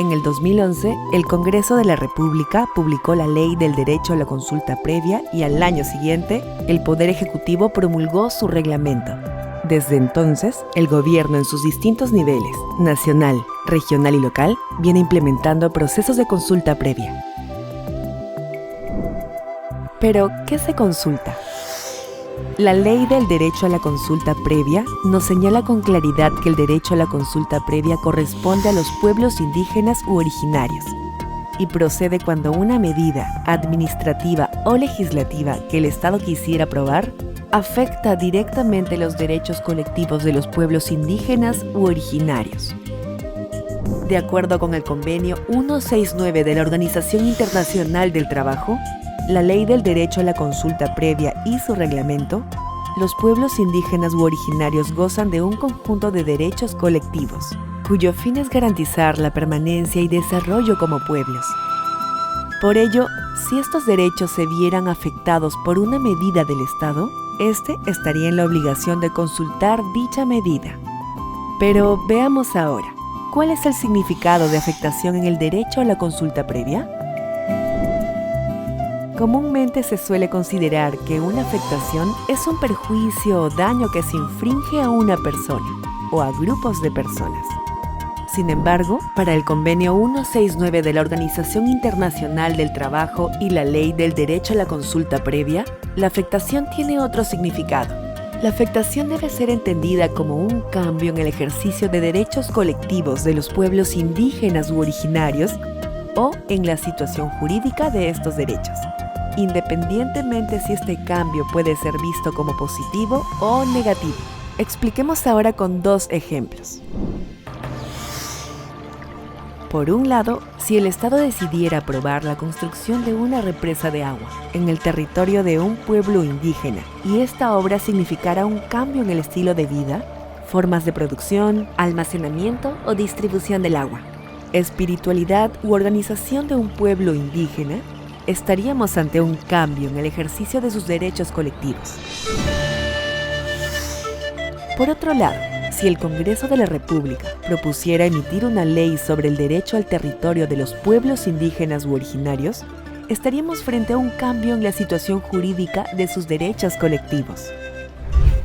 En el 2011, el Congreso de la República publicó la Ley del Derecho a la Consulta Previa y al año siguiente, el Poder Ejecutivo promulgó su reglamento. Desde entonces, el gobierno en sus distintos niveles, nacional, regional y local, viene implementando procesos de consulta previa. Pero, ¿qué se consulta? La Ley del Derecho a la Consulta Previa nos señala con claridad que el derecho a la consulta previa corresponde a los pueblos indígenas u originarios y procede cuando una medida administrativa o legislativa que el Estado quisiera aprobar afecta directamente los derechos colectivos de los pueblos indígenas u originarios. De acuerdo con el Convenio 169 de la Organización Internacional del Trabajo, la Ley del Derecho a la Consulta Previa y su reglamento, los pueblos indígenas u originarios gozan de un conjunto de derechos colectivos, cuyo fin es garantizar la permanencia y desarrollo como pueblos. Por ello, si estos derechos se vieran afectados por una medida del Estado, éste estaría en la obligación de consultar dicha medida. Pero veamos ahora, ¿cuál es el significado de afectación en el derecho a la consulta previa? Comúnmente se suele considerar que una afectación es un perjuicio o daño que se infringe a una persona o a grupos de personas. Sin embargo, para el Convenio 169 de la Organización Internacional del Trabajo y la Ley del Derecho a la Consulta Previa, la afectación tiene otro significado. La afectación debe ser entendida como un cambio en el ejercicio de derechos colectivos de los pueblos indígenas u originarios o en la situación jurídica de estos derechos, independientemente si este cambio puede ser visto como positivo o negativo. Expliquemos ahora con dos ejemplos. Por un lado, si el Estado decidiera aprobar la construcción de una represa de agua en el territorio de un pueblo indígena y esta obra significara un cambio en el estilo de vida, formas de producción, almacenamiento o distribución del agua, espiritualidad u organización de un pueblo indígena, estaríamos ante un cambio en el ejercicio de sus derechos colectivos. Por otro lado, si el Congreso de la República propusiera emitir una ley sobre el derecho al territorio de los pueblos indígenas u originarios, estaríamos frente a un cambio en la situación jurídica de sus derechos colectivos.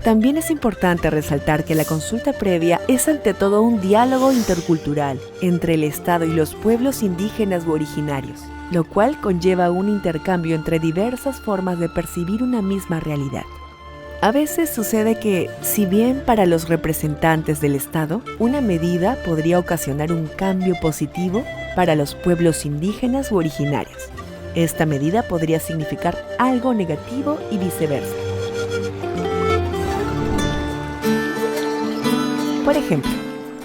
También es importante resaltar que la consulta previa es ante todo un diálogo intercultural entre el Estado y los pueblos indígenas u originarios, lo cual conlleva un intercambio entre diversas formas de percibir una misma realidad. A veces sucede que, si bien para los representantes del Estado, una medida podría ocasionar un cambio positivo para los pueblos indígenas u originarios, esta medida podría significar algo negativo y viceversa. Por ejemplo,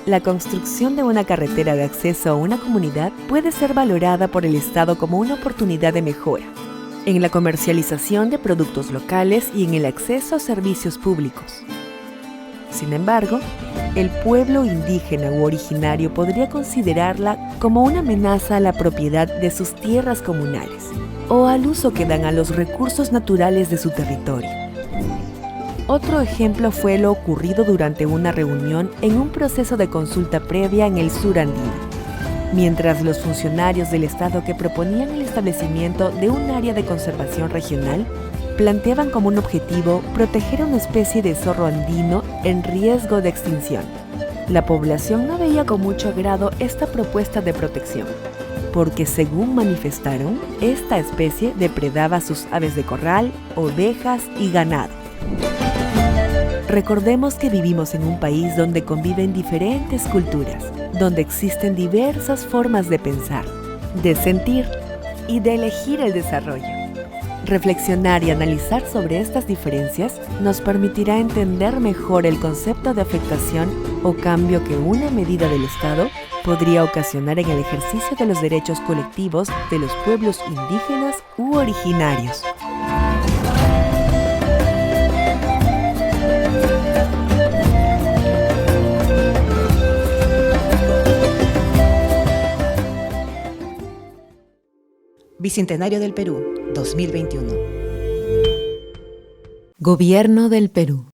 la construcción de una carretera de acceso a una comunidad puede ser valorada por el Estado como una oportunidad de mejora en la comercialización de productos locales y en el acceso a servicios públicos. Sin embargo, el pueblo indígena u originario podría considerarla como una amenaza a la propiedad de sus tierras comunales o al uso que dan a los recursos naturales de su territorio. Otro ejemplo fue lo ocurrido durante una reunión en un proceso de consulta previa en el sur andino, mientras los funcionarios del Estado que proponían el establecimiento de un área de conservación regional planteaban como un objetivo proteger a una especie de zorro andino en riesgo de extinción. La población no veía con mucho agrado esta propuesta de protección, porque según manifestaron, esta especie depredaba sus aves de corral, ovejas y ganado. Recordemos que vivimos en un país donde conviven diferentes culturas, donde existen diversas formas de pensar, de sentir y de elegir el desarrollo. Reflexionar y analizar sobre estas diferencias nos permitirá entender mejor el concepto de afectación o cambio que una medida del Estado podría ocasionar en el ejercicio de los derechos colectivos de los pueblos indígenas u originarios. Bicentenario del Perú, 2021. Gobierno del Perú.